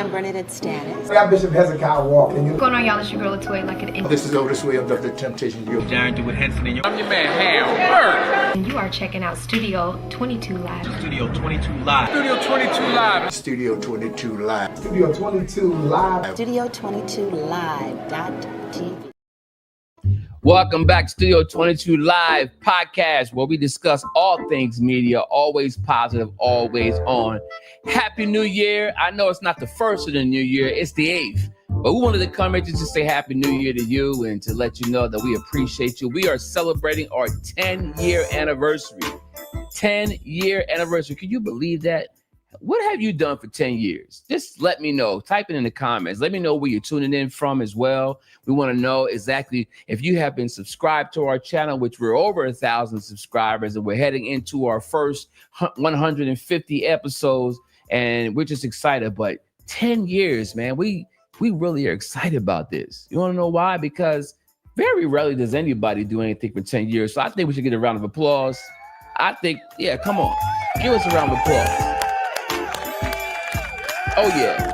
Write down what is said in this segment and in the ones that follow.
I'm Bernadette Stannis. I'm Bishop Hezekiah Walker. What's going on, y'all? It's your girl, Latoya Luckett. This is Otis Williams of the Temptation Guild. Darren DeWitt Henson, and I'm your man, Hal. And you are checking out Studeo22 Live. Studeo22 Live. Studeo22 Live. Studeo22 Live. Studeo22 Live. Studeo22live.tv. Welcome back to Studeo22 Live podcast, where we discuss all things media, always positive, always on. Happy New Year. I know it's not the first of the new year, it's the 8th. But we wanted to come here to just say Happy New Year to you and to let you know that we appreciate you. We are celebrating our 10-year anniversary. 10-year anniversary. Can you believe that? What have you done for 10 years? Just let me know. Type it in the comments. Let me know where you're tuning in from as well. We want to know exactly if you have been subscribed to our channel, which we're over 1,000 subscribers, and we're heading into our first 150 episodes, and we're just excited. But 10 years, man, we really are excited about this. You want to know why? Because very rarely does anybody do anything for 10 years. So I think we should get a round of applause. I think, yeah, come on. Give us a round of applause. Oh yeah.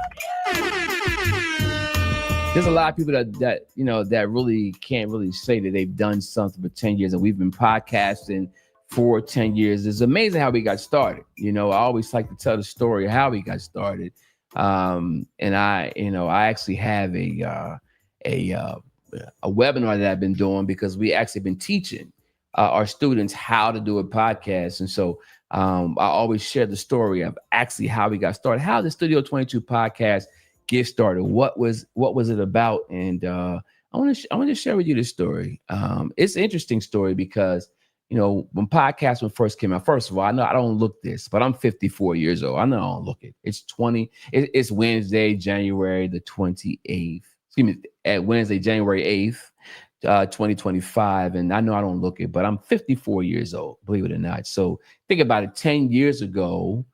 There's a lot of people that you know that really can't really say that they've done something for 10 years, and we've been podcasting for 10 years. It's amazing how we got started. You know, I always like to tell the story of how we got started. And I actually have a webinar that I've been doing because we actually been teaching our students how to do a podcast. And so I always share the story of actually how we got started, how the Studeo22 podcast get started. What was it about? And I want to share with you this story. It's an interesting story because, you know, when podcasting first came out, first of all, I know I don't look this, but I'm 54 years old. I know I don't look it. It's Wednesday, January the 28th. Excuse me, at Wednesday, January 8th. 2025, and I know I don't look it, but I'm 54 years old, believe it or not. So think about it. 10 years ago,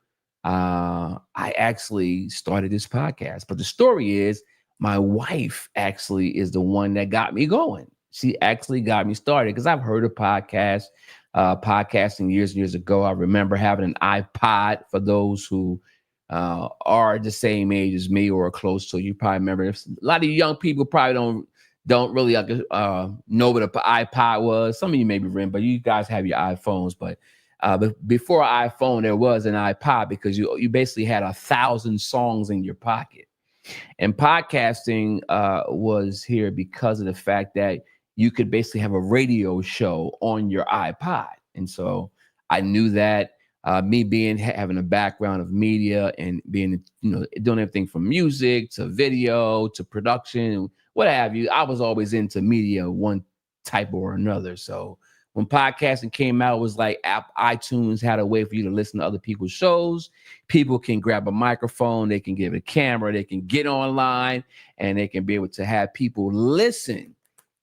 I actually started this podcast. But the story is, my wife actually is the one that got me going. She actually got me started because I've heard of podcasting years and years ago. I remember having an iPod. For those who are the same age as me or close to, you probably remember. A lot of you young people probably don't really know what an iPod was. Some of you may be remember, but you guys have your iPhones. But before iPhone, there was an iPod because you basically had 1,000 songs in your pocket. And podcasting was here because of the fact that you could basically have a radio show on your iPod. And so I knew that me having a background of media and being, you know, doing everything from music to video to production, what have you, I was always into media one type or another. So when podcasting came out, it was like iTunes had a way for you to listen to other people's shows. People can grab a microphone, they can give a camera, they can get online, and they can be able to have people listen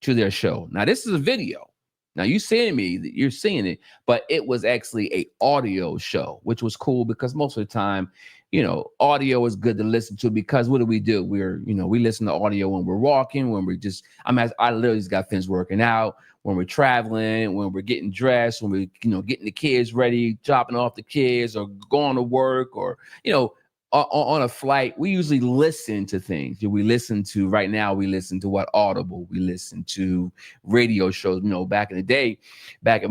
to their show. Now, this is a video. Now, you're seeing it, but it was actually an audio show, which was cool because most of the time, you know, audio is good to listen to because what do? We listen to audio when we're walking, when we're I literally just got finished working out, when we're traveling, when we're getting dressed, when we're, you know, getting the kids ready, dropping off the kids or going to work or, you know, on a flight. We usually listen to things. Right now, we listen to what? Audible. We listen to radio shows. You know, back in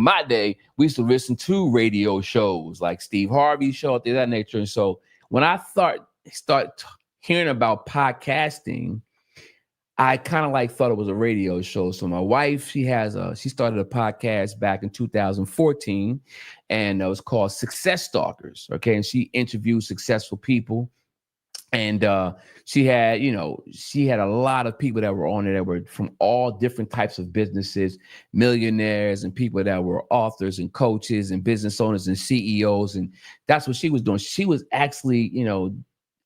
my day, we used to listen to radio shows like Steve Harvey's show, things of that nature. And so when I start hearing about podcasting, I kind of thought it was a radio show. So my wife, she started a podcast back in 2014, and it was called Success Stalkers. Okay, and she interviewed successful people, and she had a lot of people that were on there that were from all different types of businesses, millionaires and people that were authors and coaches and business owners and CEOs, and that's what she was doing. She was actually, you know,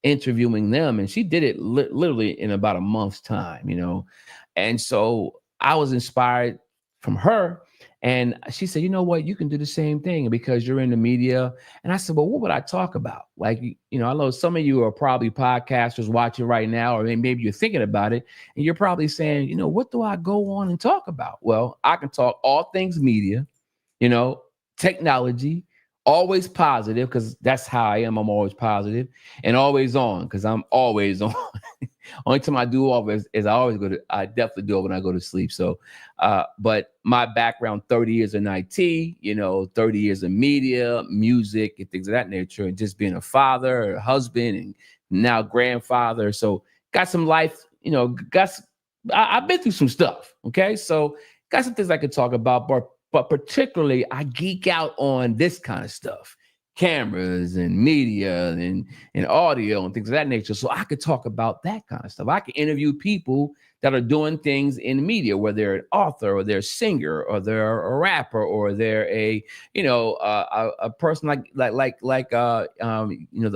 interviewing them, and she did it literally in about a month's time, you know. And so I was inspired from her, and she said, you know what, you can do the same thing because you're in the media. And I said, well, what would I talk about? Like, you know, I know some of you are probably podcasters watching right now, or maybe you're thinking about it, and you're probably saying, you know, what do I go on and talk about? Well, I can talk all things media, you know, technology, always positive because that's how I am. I'm always positive, and always on because I'm always on. Only time I do all is I always I definitely do it when I go to sleep. So, but my background, 30 years in IT, 30 years in media, music, and things of that nature, and just being a father, a husband, and now grandfather. So got some life, I've been through some stuff. Okay. So got some things I could talk about, but particularly I geek out on this kind of stuff, cameras and media and audio and things of that nature. So I could talk about that kind of stuff. I could interview people that are doing things in media, where they're an author or they're a singer or they're a rapper or they're a person a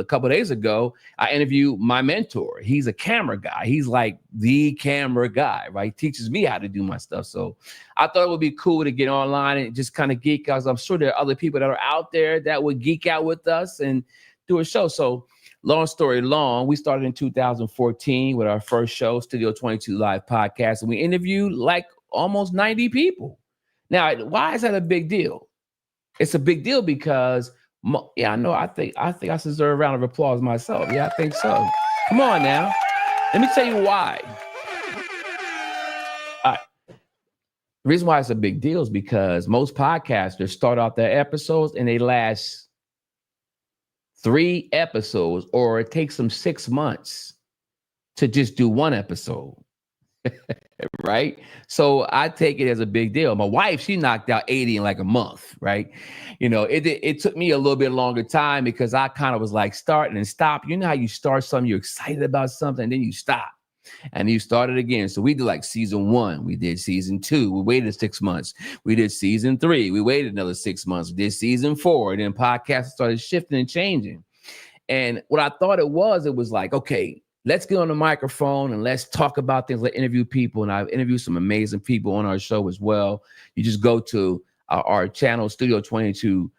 couple of days ago, I interviewed my mentor. He's a camera guy. He's like the camera guy, right? He teaches me how to do my stuff. So I thought it would be cool to get online and just kind of geek out. I'm sure there are other people that are out there that would geek out with us and do a show. So long story long, we started in 2014 with our first show, Studeo22live podcast, and we interviewed like almost 90 people. Now, why is that a big deal? It's a big deal because, I know, I think I deserve a round of applause myself. Yeah, I think so. Come on now. Let me tell you why. All right. The reason why it's a big deal is because most podcasters start out their episodes and they last 3 episodes, or it takes them 6 months to just do 1 episode. Right? So I take it as a big deal. My wife, she knocked out 80 in like a month, right? It took me a little bit longer time because I kind of was like starting and stop. You know how you start something, you're excited about something, and then you stop. And you started again. So we did like season 1. We did season 2. We waited 6 months. We did season 3. We waited another 6 months. We did season 4. And then podcasts started shifting and changing. And what I thought it was like, okay, let's get on the microphone and let's talk about things. Let's interview people. And I've interviewed some amazing people on our show as well. You just go to our channel, Studio22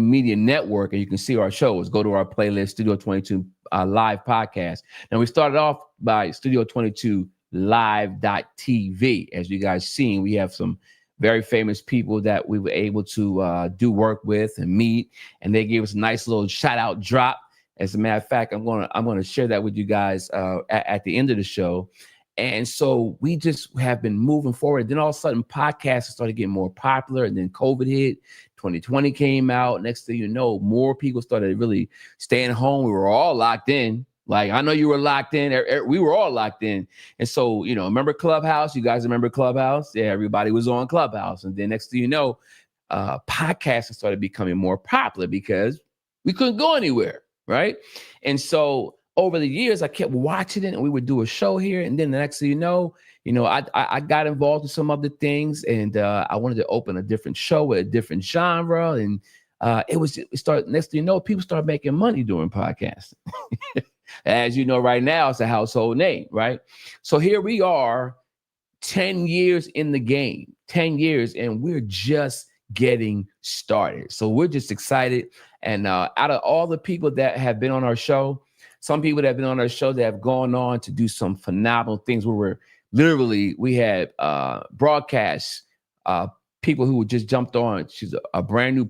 Media Network, and you can see our shows. Go to our playlist, Studio22 Live Podcast. Now, we started off by Studio22live.tv. As you guys seen, we have some very famous people that we were able to do work with and meet, and they gave us a nice little shout out drop. As a matter of fact, I'm gonna share that with you guys at the end of the show. And so we just have been moving forward. Then all of a sudden, podcasts started getting more popular, and then COVID hit. 2020 came out. Next thing you know, more people started really staying home. We were all locked in. Like, I know you were locked in. We were all locked in. And so, remember Clubhouse? You guys remember Clubhouse? Yeah, everybody was on Clubhouse. And then next thing you know, podcasting started becoming more popular because we couldn't go anywhere, right? And so over the years, I kept watching it, and we would do a show here. And then the next thing I got involved in some other things, and I wanted to open a different show with a different genre. And next thing you know, people started making money doing podcasting. As you know, right now, it's a household name, right? So here we are, 10 years in the game, 10 years, and we're just getting started. So we're just excited. And out of all the people that have been on our show, some people that have been on our show that have gone on to do some phenomenal things where we had broadcasts, people who just jumped on. She's a brand new,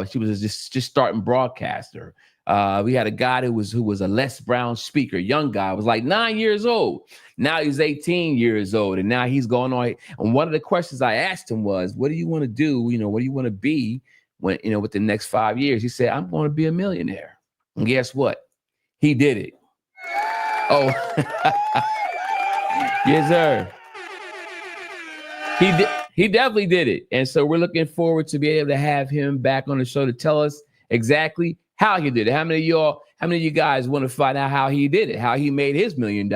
she was just starting broadcaster. We had a guy who was a Les Brown speaker, young guy, was like 9 years old. Now he's 18 years old, and now he's going on. And one of the questions I asked him was, what do you want to do? What do you want to be when, with the next 5 years? He said, I'm going to be a millionaire. And guess what? He did it. Oh, yes, sir. He definitely did it. And so we're looking forward to be able to have him back on the show to tell us exactly how he did it. How many of you guys want to find out how he did it, how he made his $1 million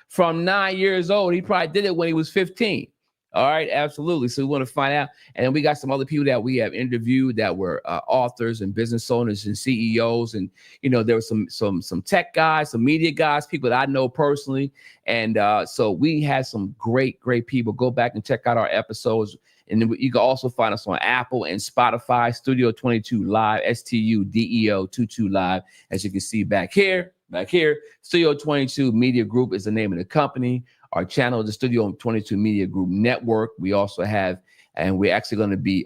from 9 years old? He probably did it when he was 15. All right, absolutely. So we want to find out. And then we got some other people that we have interviewed that were authors and business owners and CEOs. And, there were some tech guys, some media guys, people that I know personally. And so we had some great people. Go back and check out our episodes. And then you can also find us on Apple and Spotify, Studio22 Live, Studeo 22 Live. As you can see back here, Studio22 Media Group is the name of the company. Our channel is the Studio22 Media Group Network. We also have, and we're actually going to be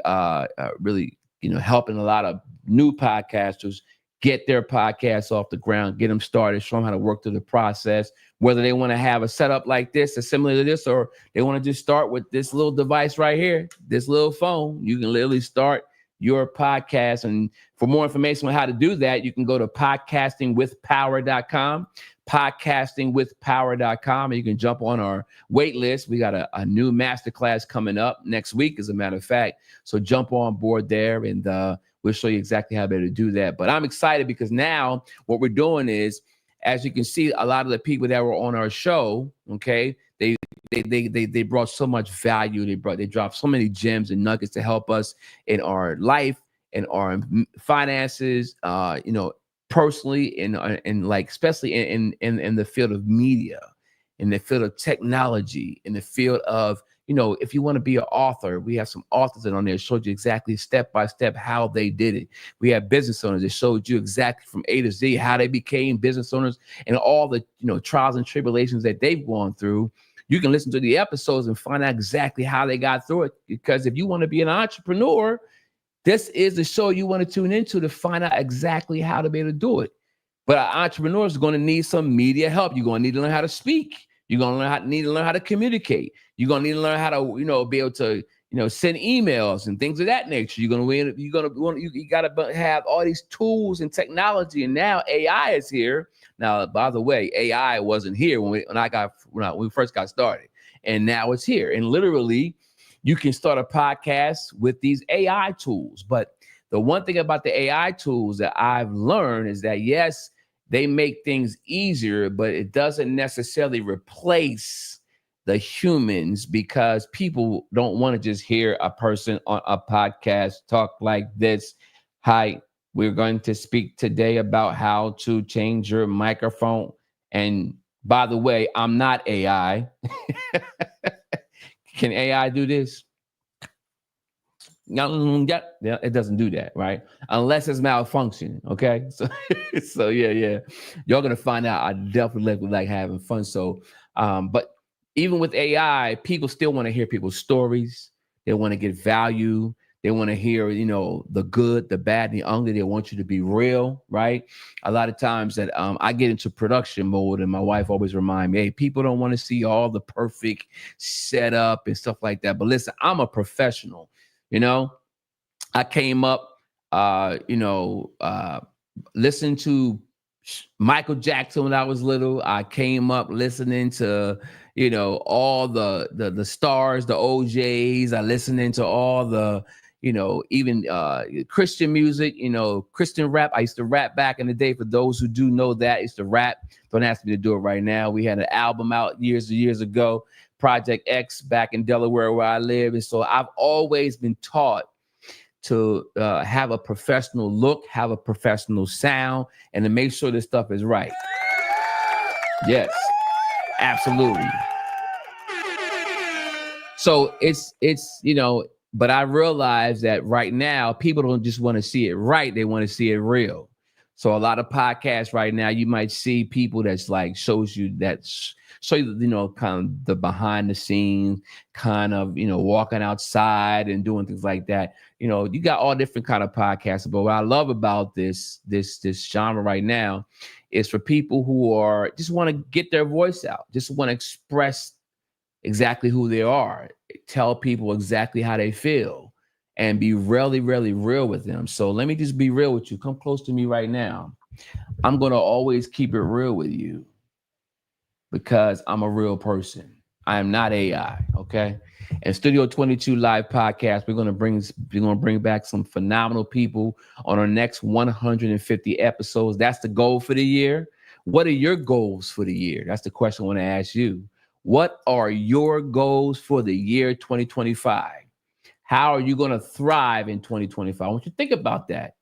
really helping a lot of new podcasters get their podcasts off the ground, get them started, show them how to work through the process, whether they want to have a setup like this or similar to this, or they want to just start with this little device right here, this little phone. You can literally start your podcast. And for more information on how to do that, you can go to podcastingwithpower.com, podcastingwithpower.com, and you can jump on our wait list. We got a new masterclass coming up next week, as a matter of fact. So jump on board there, and we'll show you exactly how to do that. But I'm excited because now what we're doing is, as you can see, a lot of the people that were on our show, okay, they brought so much value. They dropped so many gems and nuggets to help us in our life, in our finances, personally, and like especially in the field of media, in the field of technology, in the field of, if you want to be an author, we have some authors that on there showed you exactly step by step how they did it. We have business owners that showed you exactly from A to Z how they became business owners and all the trials and tribulations that they've gone through. You can listen to the episodes and find out exactly how they got through it. Because if you want to be an entrepreneur, this is the show you want to tune into to find out exactly how to be able to do it. But entrepreneurs are going to need some media help. You're going to need to learn how to speak. You're going to need to learn how to communicate. You're going to need to learn how to, be able to, send emails and things of that nature. You got to have all these tools and technology. And now AI is here. Now, by the way, AI wasn't here when we first got started, and now it's here. And literally, you can start a podcast with these AI tools. But the one thing about the AI tools that I've learned is that, yes, they make things easier, but it doesn't necessarily replace the humans, because people don't want to just hear a person on a podcast talk like this. Hi, we're going to speak today about how to change your microphone. And by the way, I'm not AI. Can AI do this? No, it doesn't do that, right? Unless it's malfunctioning, okay? So yeah. Y'all gonna find out. I definitely like having fun. So, but even with AI, people still want to hear people's stories. They want to get value. They want to hear, the good, the bad, and the ugly. They want you to be real, right? A lot of times that I get into production mode, and my wife always remind me, hey, people don't want to see all the perfect setup and stuff like that. But listen, I'm a professional. I came up, listening to Michael Jackson when I was little. I came up listening to, all the stars, the OJs. I listening to all the, even Christian music, Christian rap. I used to rap back in the day. For those who do know that, I used to rap. Don't ask me to do it right now. We had an album out years ago, Project X, back in Delaware where I live. And so I've always been taught to have a professional look, have a professional sound, and to make sure this stuff is right. Yes, absolutely. So it's but I realize that right now people don't just want to see it right, they want to see it real. So a lot of podcasts right now, you might see people that's like show you kind of the behind the scenes, kind of, walking outside and doing things like that. You got all different kind of podcasts. But what I love about this genre right now is for people who are just want to get their voice out, just want to express exactly who they are, tell people exactly how they feel, and be really, really real with them. So let me just be real with you. Come close to me right now. I'm going to always keep it real with you because I'm a real person. I am not AI, okay? And Studio 22 Live podcast, we're going to bring back some phenomenal people on our next 150 episodes. That's the goal for the year. What are your goals for the year? That's the question I want to ask you. What are your goals for the year 2025? How are you going to thrive in 2025? I want you to think about that.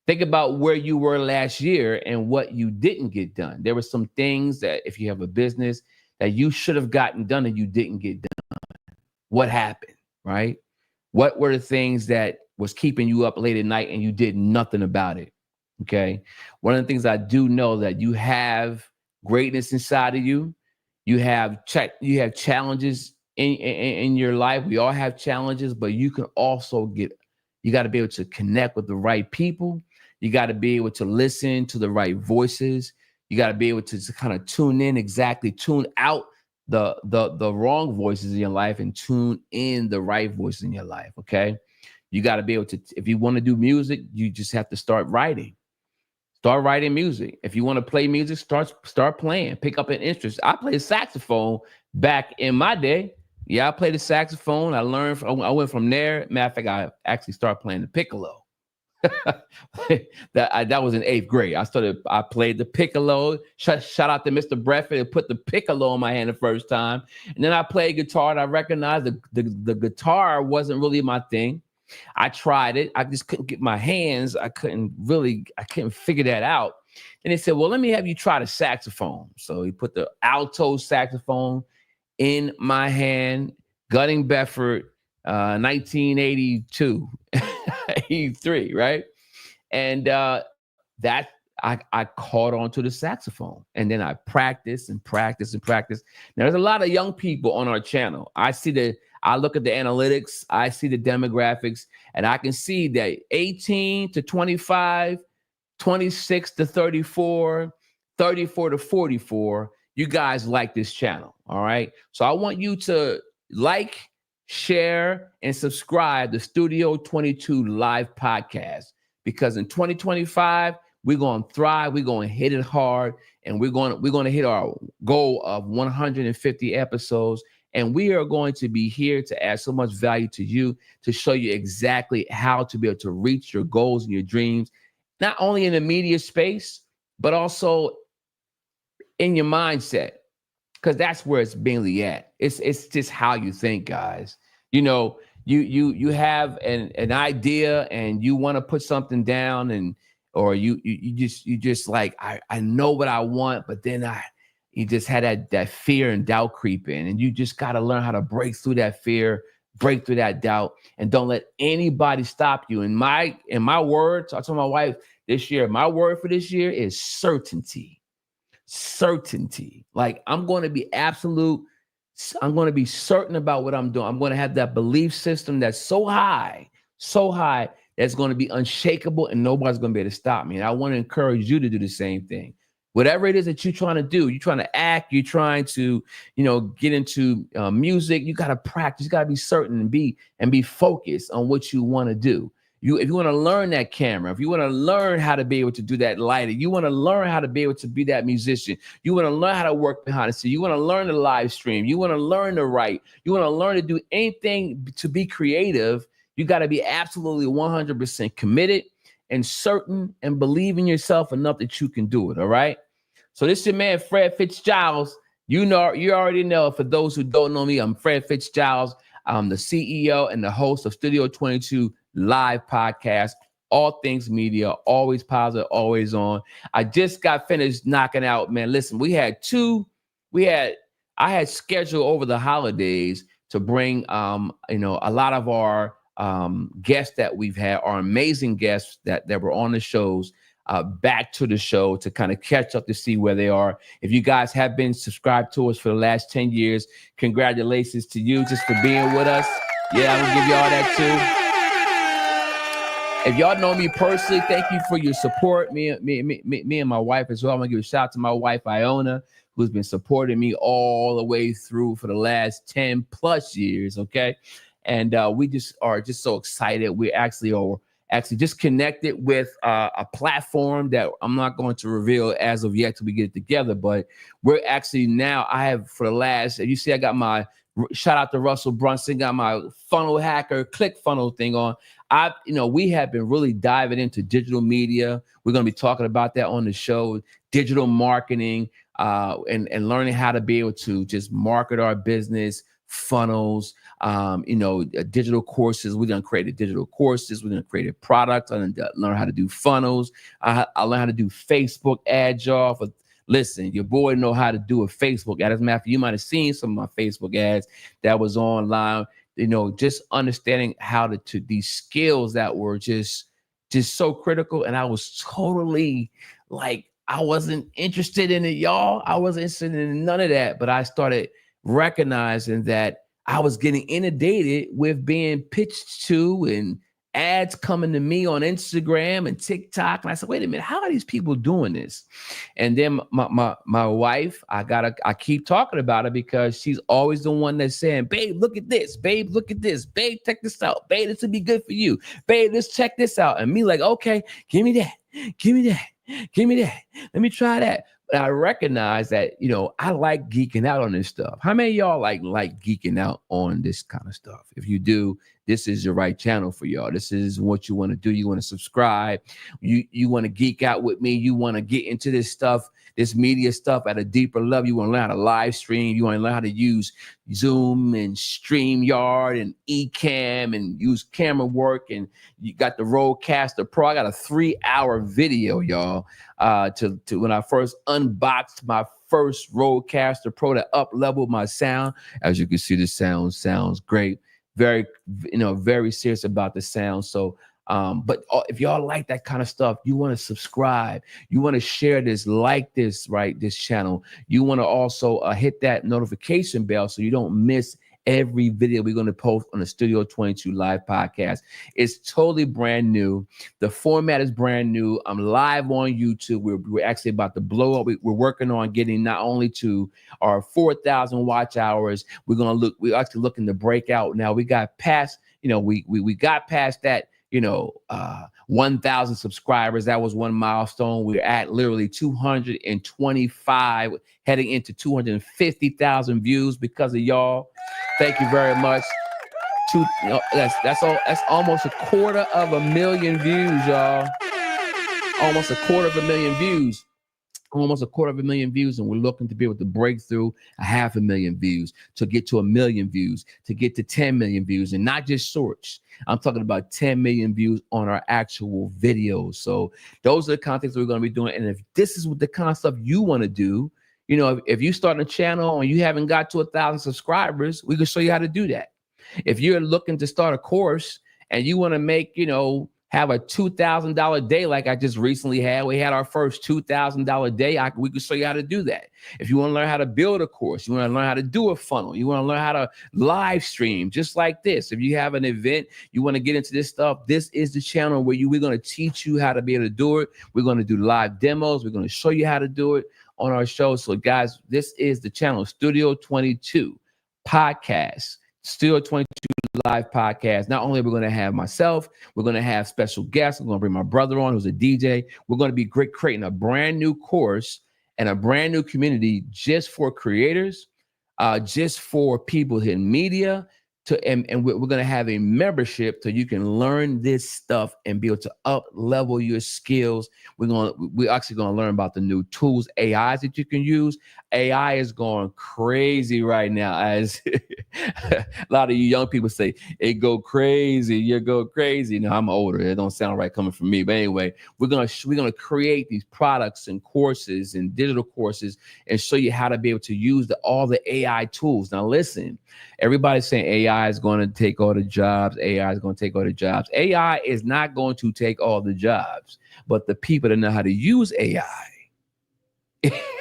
Think about where you were last year and what you didn't get done. There were some things that if you have a business that you should have gotten done and you didn't get done. What happened, right? What were the things that was keeping you up late at night and you did nothing about it? Okay. One of the things I do know that you have greatness inside of you. You have challenges in your life. We all have challenges, but you can also get You got to be able to connect with the right people. You got to be able to listen to the right voices. You got to be able to kind of tune out the wrong voices in your life and tune in the right voices in your life. Okay. You got to be able to, if you want to do music, you just have to start writing. Start writing music. If you want to play music, start playing. Pick up an interest. I played saxophone back in my day. Yeah, I played the saxophone. I went from there. Matter of fact, I actually started playing the piccolo. that was in 8th grade. I played the piccolo. Shout out to Mr. Bradford who put the piccolo in my hand the first time. And then I played guitar, and I recognized the guitar wasn't really my thing. I tried it. I just couldn't get my hands. I couldn't figure that out. And they said, well, let me have you try the saxophone. So he put the alto saxophone in my hand, Gutting Bedford, 1982, 83, right? And that I caught on to the saxophone, and then I practiced and practiced and practiced. Now, there's a lot of young people on our channel. I look at the analytics, I see the demographics, and I can see that 18 to 25, 26 to 34, 34 to 44, you guys like this channel, all right? So I want you to like, share, and subscribe to Studio22 Live Podcast, because in 2025, we're going to thrive, we're going to hit it hard, and we're going to hit our goal of 150 episodes. And we are going to be here to add so much value to you, to show you exactly how to be able to reach your goals and your dreams, not only in the media space, but also in your mindset, because that's where it's mainly at. It's just how you think, guys. You know, you have an idea and you want to put something down, or you just like, I know what I want, but then you just had that fear and doubt creep in, and you just got to learn how to break through that fear, break through that doubt, and don't let anybody stop you. In my words, I told my wife this year, my word for this year is certainty. Certainty. Like, I'm going to be certain about what I'm doing. I'm going to have that belief system that's so high, that's going to be unshakable, and nobody's going to be able to stop me. And I want to encourage you to do the same thing. Whatever it is that you're trying to do, you're trying to act, you're trying to, get into music, you got to practice, you got to be certain and be focused on what you want to do. If you want to learn that camera, if you want to learn how to be able to do that lighting, you want to learn how to be able to be that musician, you want to learn how to work behind the scene, you want to learn to live stream, you want to learn to write, you want to learn to do anything to be creative, you got to be absolutely 100% committed and certain and believe in yourself enough that you can do it. All right. So this is your man, Fred Fitzgiles. You already know. For those who don't know me, I'm Fred Fitzgiles. I'm the CEO and the host of Studio22 Live Podcast, all things media, always positive, always on. I just got finished knocking out, man. Listen, I had scheduled over the holidays to bring, a lot of our guests that we've had, our amazing guests that were on the shows, back to the show to kind of catch up to see where they are. If you guys have been subscribed to us for the last 10 years, congratulations to you just for being with us. Yeah, I'm gonna give y'all that too. If y'all know me personally, thank you for your support. Me and my wife as well. I'm gonna give a shout out to my wife, Iona, who's been supporting me all the way through for the last 10 plus years. Okay. And we just are so excited. We actually just connected with a platform that I'm not going to reveal as of yet till we get it together. But we're actually now, I have for the last, you see, I got my, shout out to Russell Brunson, got my funnel hacker, click funnel thing on. We have been really diving into digital media. We're going to be talking about that on the show, digital marketing, and learning how to be able to just market our business, funnels, digital courses. We're going to create digital courses. We're going to create a product. I'm going to learn how to do funnels. I learn how to do Facebook ads, y'all. Listen, your boy know how to do a Facebook ad. As a matter of fact, you might have seen some of my Facebook ads that was online. Just understanding how to these skills that were just so critical. And I was totally like, I wasn't interested in it, y'all. I wasn't interested in none of that. But I started recognizing that I was getting inundated with being pitched to and ads coming to me on Instagram and TikTok. And I said, wait a minute, how are these people doing this? And then my wife, I keep talking about it because she's always the one that's saying, babe, look at this. Babe, look at this. Babe, check this out. Babe, this would be good for you. Babe, let's check this out. And me like, okay, give me that. Give me that. Give me that. Let me try that. But I recognize that, you know, I like geeking out on this stuff. How many of y'all like geeking out on this kind of stuff? If you do, this is the right channel for y'all. This is what you want to do. You want to subscribe. You want to geek out with me. You want to get into this stuff, this media stuff at a deeper level. You want to learn how to live stream. You want to learn how to use Zoom and StreamYard and Ecamm and use camera work. And you got the Rodecaster Pro. I got a 3-hour video, y'all, to when I first unboxed my first Rodecaster Pro to up level my sound. As you can see, the sound sounds great. Very, you know, very serious about the sound. So, but if y'all like that kind of stuff, you want to subscribe, you want to share this, like this, right? This channel. You want to also hit that notification bell so you don't miss every video we're going to post on the Studio 22 Live podcast. It's totally brand new. The format is brand new. I'm live on YouTube. We're actually about to blow up. We're working on getting not only to our 4,000 watch hours. We're actually looking to break out now. We got past, you know, we got past that, you know, 1,000 subscribers. That was one milestone. We're at literally 225, heading into 250,000 views because of y'all. Thank you very much. That's almost 250,000 views, y'all. Almost 250,000 views. Almost 250,000 views, and we're looking to be able to break through 500,000 views, to get to 1 million views, to get to 10 million views, and not just shorts. I'm talking about 10 million views on our actual videos. So those are the contents we're going to be doing. And if this is what the kind of stuff you want to do, you know, if you start a channel and you haven't got to 1,000 subscribers, we can show you how to do that. If you're looking to start a course and you want to make, you know, have a $2,000 day like I just recently had. We had our first $2,000 day. We could show you how to do that. If you want to learn how to build a course, you want to learn how to do a funnel, you want to learn how to live stream just like this. If you have an event, you want to get into this stuff, this is the channel where we're going to teach you how to be able to do it. We're going to do live demos. We're going to show you how to do it on our show. So guys, this is the channel, Studio 22 Podcast. Studio 22 Live podcast. Not only are we going to have myself, we're going to have special guests. I'm going to bring my brother on, who's a DJ. We're going to be creating a brand new course and a brand new community just for creators, just for people in media. And we're going to have a membership so you can learn this stuff and be able to up level your skills. We're actually going to learn about the new tools, AIs that you can use. AI is going crazy right now, as a lot of you young people say, it go crazy, you go crazy. Now I'm older, it don't sound right coming from me, but anyway, we're gonna create these products and courses and digital courses and show you how to be able to use all the AI tools. Now listen, everybody's saying AI is going to take all the jobs. AI is going to take all the jobs. AI is not going to take all the jobs, but the people that know how to use AI,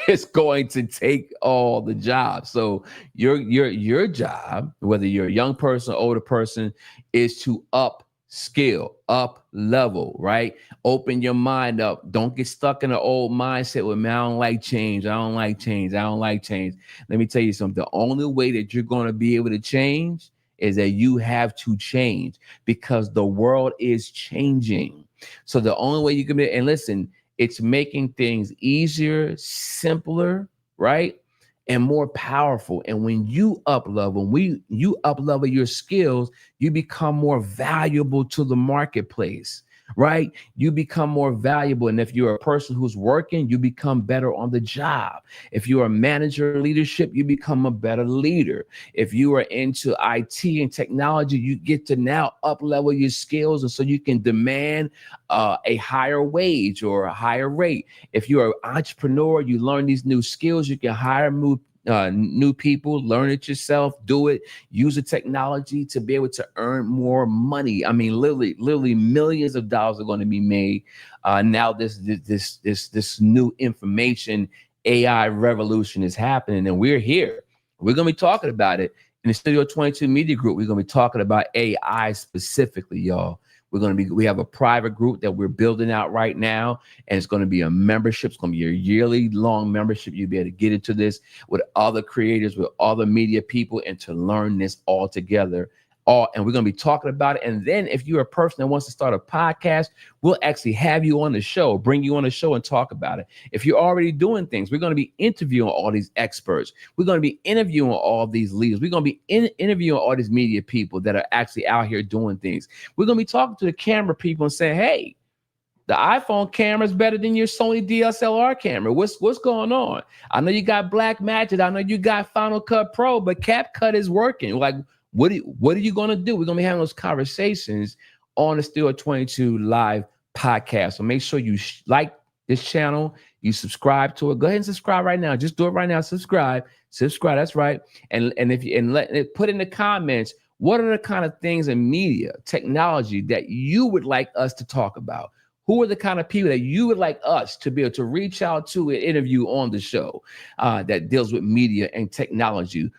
it's going to take all the jobs. So your job, whether you're a young person or older person, is to up skill, up level, right? Open your mind up. Don't get stuck in an old mindset with, man, I don't like change. I don't like change. I don't like change. Let me tell you something. The only way that you're going to be able to change is that you have to change, because the world is changing. So the only way you can be, and listen, it's making things easier, simpler, right? And more powerful. And when you up level, you up level your skills, you become more valuable to the marketplace, right? You become more valuable. And if you're a person who's working, you become better on the job. If you're a manager leadership, you become a better leader. If you are into IT and technology, you get to now up level your skills. And so you can demand a higher wage or a higher rate. If you're an entrepreneur, you learn these new skills, you can hire new people, learn it yourself, do it, use the technology to be able to earn more money. I mean, literally millions of dollars are going to be made. Now this new information AI revolution is happening, and we're here. We're going to be talking about it in the Studio 22 Media Group. We're going to be talking about AI specifically, y'all. We have a private group that we're building out right now, and it's going to be a membership. It's going to be a yearly long membership. You'll be able to get into this with other creators, with other media people, and to learn this all together. And we're going to be talking about it. And then if you're a person that wants to start a podcast, we'll actually have you on the show, bring you on the show and talk about it. If you're already doing things, we're going to be interviewing all these experts. We're going to be interviewing all these leaders. We're going to be interviewing all these media people that are actually out here doing things. We're going to be talking to the camera people and saying, hey, the iPhone camera is better than your Sony DSLR camera. What's going on? I know you got Blackmagic. I know you got Final Cut Pro, but CapCut is working. Like, what are you going to do? We're going to be having those conversations on the Studeo22 Live podcast. So make sure you like this channel. You subscribe to it. Go ahead and subscribe right now. Just do it right now. Subscribe. That's right. And put in the comments, what are the kind of things in media, technology that you would like us to talk about? Who are the kind of people that you would like us to be able to reach out to and interview on the show that deals with media and technology?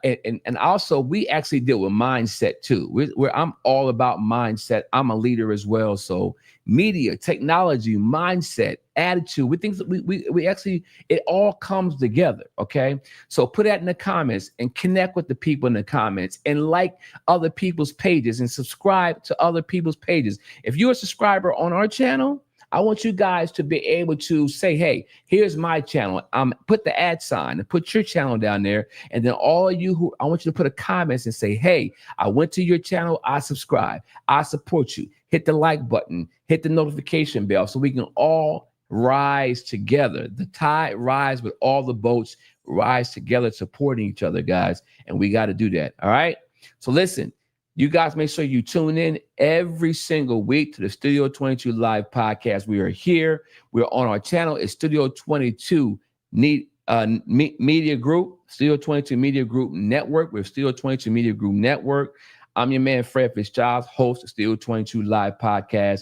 And also, we actually deal with mindset too. I'm all about mindset. I'm a leader as well. So media, technology, mindset, attitude, we think we actually, it all comes together. Okay. So put that in the comments and connect with the people in the comments and like other people's pages and subscribe to other people's pages. If you're a subscriber on our channel, I want you guys to be able to say, hey, here's my channel. Put the @ and put your channel down there. And then all of you I want you to put a comment and say, hey, I went to your channel. I subscribe. I support you. Hit the like button. Hit the notification bell so we can all rise together. The tide rise with all the boats rise together, supporting each other, guys. And we got to do that. All right. So listen. You guys make sure you tune in every single week to the Studeo22 Live podcast. We are here. We're on our channel. It's Studeo22 Media Group, Studeo22 Media Group Network. We're Studeo22 Media Group Network. I'm your man, Fred Fitzgerald, host of Studeo22 Live podcast.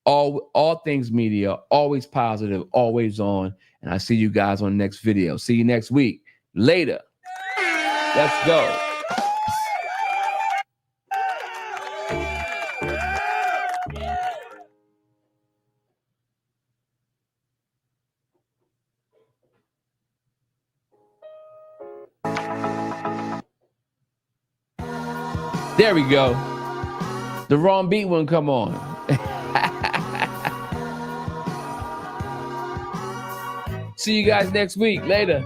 All things media, always positive, always on. And I see you guys on the next video. See you next week. Later. Let's go. There we go. The wrong beat wouldn't come on. See you guys next week. Later.